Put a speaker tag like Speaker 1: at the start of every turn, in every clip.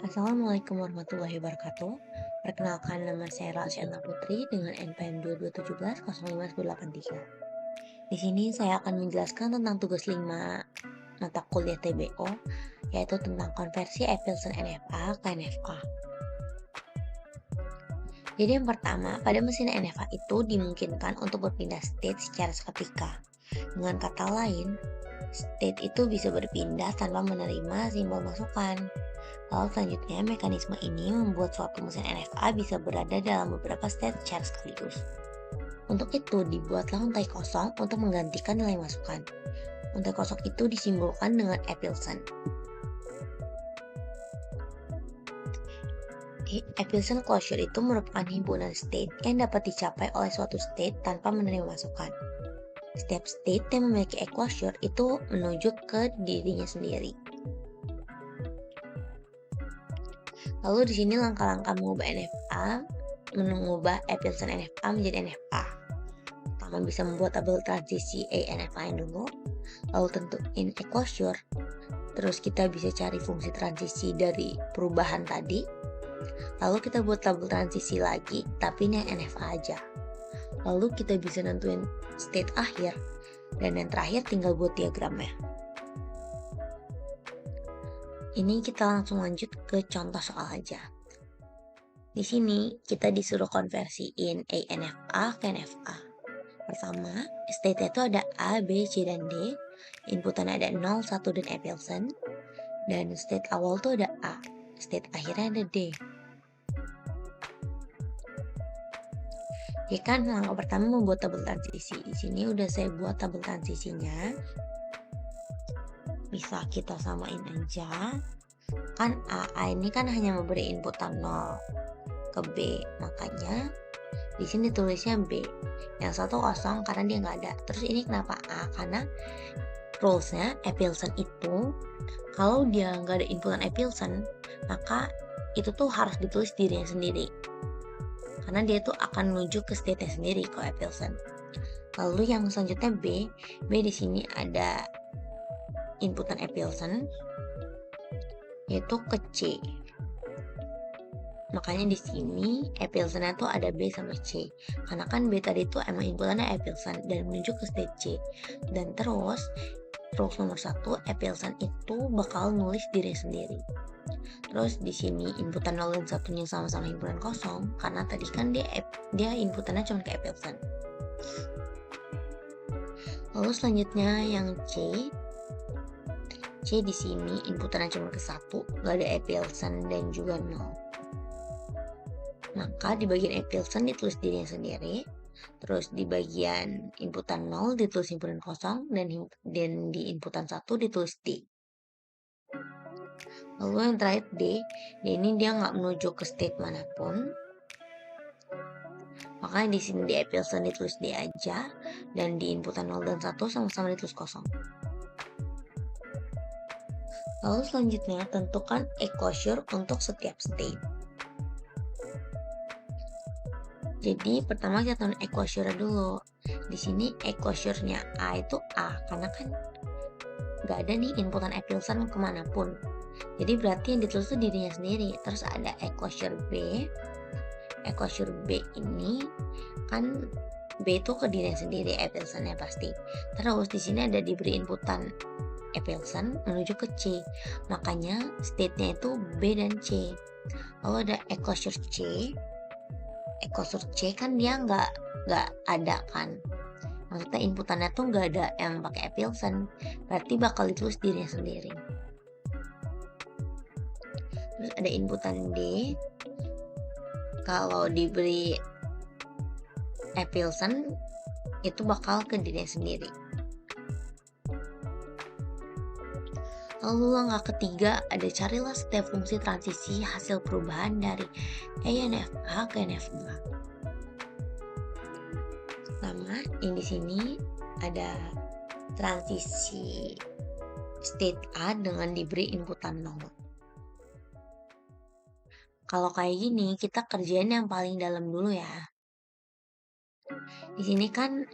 Speaker 1: Assalamualaikum warahmatullahi wabarakatuh. Perkenalkan, nama saya Rasyana Putri dengan NPM 2217-05183. Di sini saya akan menjelaskan tentang tugas 5 mata kuliah TBO, yaitu tentang konversi Epsilon NFA ke NFA. Jadi yang pertama, pada mesin NFA itu dimungkinkan untuk berpindah state secara seketika. Dengan kata lain, state itu bisa berpindah tanpa menerima simbol masukan. Lalu selanjutnya, mekanisme ini membuat suatu mesin NFA bisa berada dalam beberapa state secara sekaligus. Untuk itu, dibuatlah untai kosong untuk menggantikan nilai masukan. Untai kosong itu disimbolkan dengan Epsilon. Epsilon closure itu merupakan himpunan state yang dapat dicapai oleh suatu state tanpa menerima masukan. Setiap state yang memiliki closure itu menuju ke dirinya sendiri. Lalu di sini langkah-langkah mengubah Epsilon NFA menjadi NFA. Pertama, bisa membuat tabel transisi ANFA yang dulu, lalu tentuin closure. Terus kita bisa cari fungsi transisi dari perubahan tadi. Lalu kita buat tabel transisi lagi, tapi ini yang NFA aja. Lalu kita bisa nentuin state akhir, dan yang terakhir tinggal buat diagramnya. Ini kita langsung lanjut ke contoh soal aja. Di sini kita disuruh konversiin ANFA ke NFA. Pertama, state itu ada A, B, C, dan D. Inputan ada 0, 1, dan Epsilon. Dan state awal tuh ada A. State akhirnya ada D. Ya kan, langkah pertama membuat tabel transisi. Di sini udah saya buat tabel transisinya. Bisa kita samain aja. Kan A ini kan hanya memberi inputan 0 ke B, makanya di sini tulisnya B. Yang satu kosong karena dia nggak ada. Terus ini kenapa A? Karena rulesnya Epsilon itu kalau dia nggak ada inputan Epsilon, maka itu tuh harus ditulis dirinya sendiri. Karena dia tuh akan menuju ke state sendiri ke Epsilon. Lalu yang selanjutnya B di sini ada inputan Epsilon yaitu ke C. Makanya di sini Epsilon-nya tuh ada B sama C. Karena kan B tadi tuh emang inputannya Epsilon dan menuju ke state C. Dan terus rules nomor 1, Epsilon itu bakal nulis diri sendiri. Terus di sini inputan 0 dan 1-nya sama-sama himpunan kosong karena tadi kan dia inputannya cuma ke Epsilon. Lalu selanjutnya yang C di sini inputannya cuma ke 1, nggak ada Epsilon dan juga 0. Maka di bagian Epsilon ditulis dirinya sendiri, terus di bagian inputan 0 ditulis himpunan kosong, dan di inputan 1 ditulis D. Lalu yang terakhir D ini dia nggak menuju ke state manapun, makanya di sini di Epsilon ditulis D aja, dan di inputan 0 dan 1 sama-sama ditulis kosong. Lalu selanjutnya tentukan closure untuk setiap state. Jadi pertama kita tentuin closure dulu. Di sini closure-nya A itu A karena kan nggak ada nih inputan Epsilon kemanapun. Jadi berarti yang ditulis itu dirinya sendiri. Terus ada closure B. Closure B ini kan B itu ke dirinya sendiri, Epsilon-nya pasti. Terus di sini ada diberi inputan Epsilon menuju ke C. Makanya state-nya itu B dan C. Lalu ada closure C. Closure C kan dia nggak ada kan, maksudnya inputannya tuh nggak ada yang pakai Epsilon, berarti bakal ditulis dirinya sendiri. Terus ada inputan D, kalau diberi Epsilon itu bakal ke dirinya sendiri. Lalu langkah ketiga ada carilah setiap fungsi transisi hasil perubahan dari ANFA ke NFA. Pertama, yang di sini ada transisi state A dengan diberi inputan 0. Kalau kayak gini kita kerjain yang paling dalam dulu ya. Di sini kan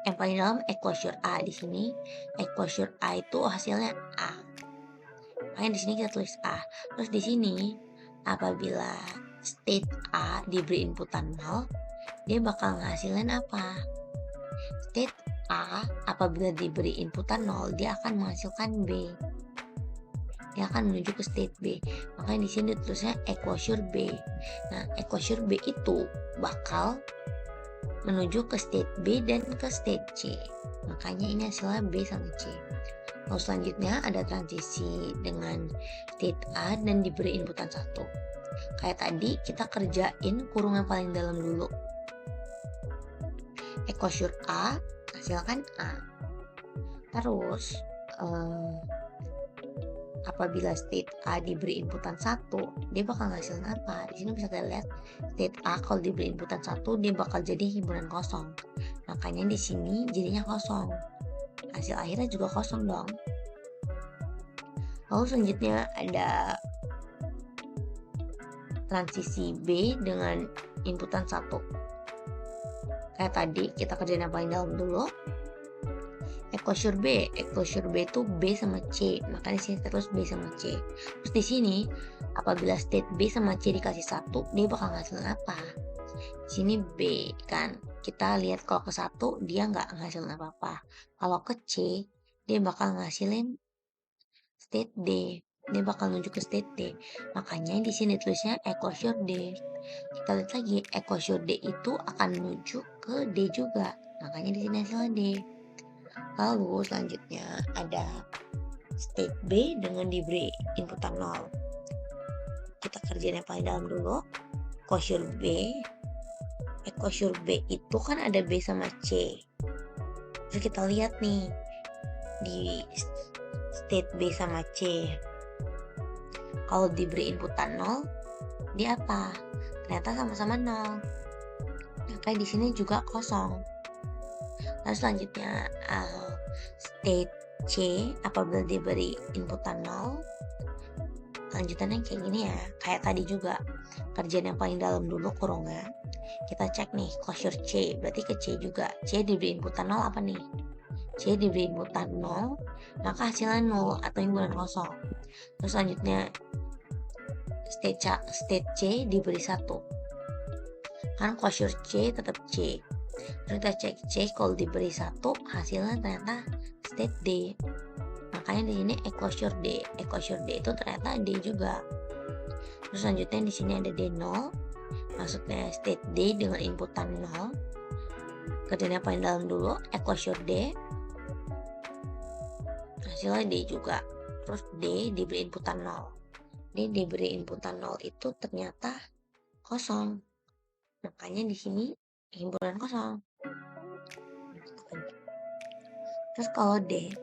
Speaker 1: yang paling dalam closure A. Di sini closure A itu hasilnya A. Makanya di sini kita tulis A. Terus di sini apabila state A diberi inputan 0, dia bakal ngasilin apa? State A apabila diberi inputan 0, dia akan menghasilkan B. Dia akan menuju ke state B. Makanya di sini tulisnya equation B. Nah, equation B itu bakal menuju ke state B dan ke state C. Makanya ini hasilnya B sama C. Lalu selanjutnya ada transisi dengan state A dan diberi inputan 1. Kayak tadi kita kerjain kurungan paling dalam dulu. Equation A hasilkan A. Terus apabila state A diberi inputan 1, dia bakal ngasilin apa? Di sini bisa kita lihat state A kalau diberi inputan 1, dia bakal jadi himpunan kosong. Makanya di sini jadinya kosong. Hasil akhirnya juga kosong dong. Lalu selanjutnya ada transisi B dengan inputan 1. Kayak tadi kita kerjain yang paling dalam dulu. Equation B itu B sama C, makanya di sini terus B sama C. Terus di sini apabila state B sama C dikasih 1, dia bakal ngasilin apa? Di sini B kan, kita lihat kalau ke 1 dia nggak ngasilin apa-apa. Kalau ke C dia bakal ngasilin state D, dia bakal menuju ke state D. Makanya di sini tulisnya equation D. Kita lihat lagi, equation D itu akan menuju ke D juga, makanya di sini hasilnya D. Lalu selanjutnya ada state B dengan diberi inputan 0. Kita kerjain yang paling dalam dulu. Equation B itu kan ada B sama C. Terus kita lihat nih di state B sama C, kalau diberi inputan 0, dia apa? Ternyata sama-sama 0. Makanya di sini juga kosong. Lalu selanjutnya state C apabila diberi inputan 0, lanjutannya kayak gini ya, kayak tadi juga kerjaan yang paling dalam dulu kurungan. Kita cek nih closure C, berarti ke C juga. C diberi inputan 0 apa nih? C diberi inputan 0, maka hasilnya 0 atau himpunan kosong. Terus selanjutnya state C diberi 1, kan closure C tetap C. Terus kita cek C kalau diberi 1, hasilnya ternyata state D. Makanya di sini equation D itu ternyata D juga. Terus selanjutnya di sini ada D0, maksudnya state D dengan inputan 0. Kerjanya paling dalam dulu, equation D, hasilnya D juga. Terus D diberi inputan 0. D diberi inputan 0 itu ternyata kosong. Makanya di sini himpunan kosong. Terus kalau D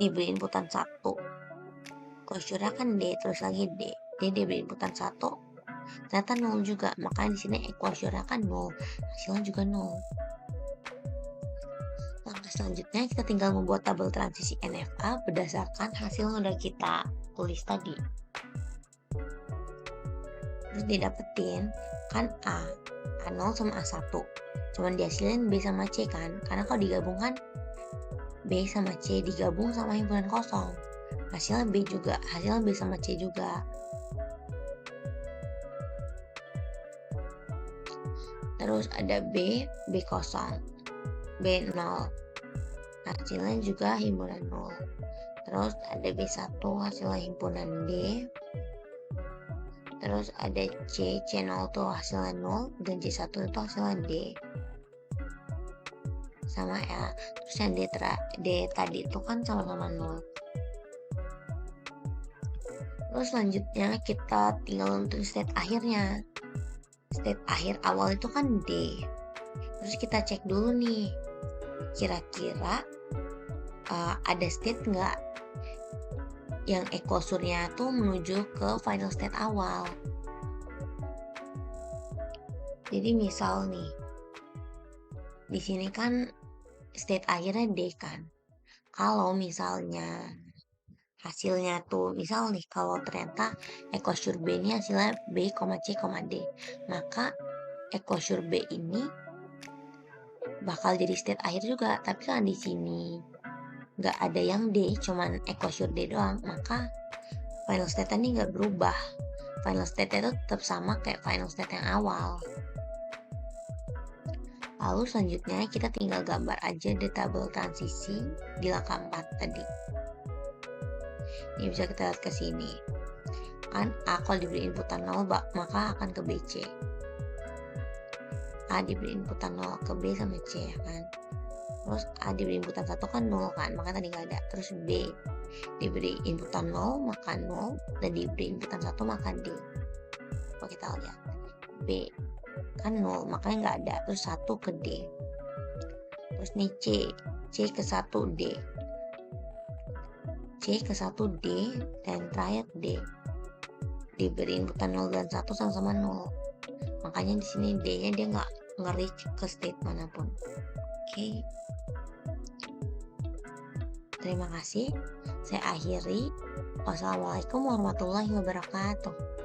Speaker 1: diberi inputan 1, closure-nya kan D, terus lagi D diberi inputan 1, ternyata 0 juga. Makanya di sini equation-nya kan 0, hasilnya juga 0. Langkah selanjutnya kita tinggal membuat tabel transisi NFA berdasarkan hasil yang udah kita tulis tadi. Terus didapetin kan A0 sama A1, cuman dihasilin B sama C kan, karena kalau digabungkan B sama C digabung sama himpunan kosong, hasilnya B juga, hasilnya B sama C juga. Terus ada B kosong, B0, hasilnya juga himpunan 0. Terus ada B1 hasilnya himpunan D. Terus ada C0 tuh hasilnya 0, dan C1 itu hasilnya D. Sama ya, terus yang D tadi itu kan sama-sama 0. Terus selanjutnya kita tinggal untuk state akhirnya. State akhir awal itu kan D. Terus kita cek dulu nih, kira-kira ada state nggak yang equationnya tuh menuju ke final state awal. Jadi misal nih, di sini kan state akhirnya D kan. Kalau misalnya hasilnya tuh, misal nih kalau ternyata equation B ini hasilnya B, C, D, maka equation B ini bakal jadi state akhir juga. Tapi kan di sini nggak ada yang D, cuman equation D doang, maka final state ini nggak berubah. Final state itu tetap sama kayak final state yang awal. Lalu selanjutnya kita tinggal gambar aja di tabel transisi di langkah 4 tadi. Ini bisa kita lihat ke sini. Kan A kalau diberi inputan 0 maka akan ke BC. A diberi inputan 0 ke B sama C ya kan. Terus A diberi inputan 1 kan 0 kan, maka tadi nggak ada. Terus B diberi inputan 0 maka 0, dan diberi inputan 1 maka D. Kalau kita lihat B kan 0 makanya nggak ada, terus 1 ke D. Terus nih C ke 1 D, C ke 1 D, dan terakhir D diberi inputan 0 dan 1 sama-sama 0, makanya di sini D nya dia nggak nge-reach ke state manapun. Oke. Terima kasih, saya akhiri. Wassalamualaikum warahmatullahi wabarakatuh.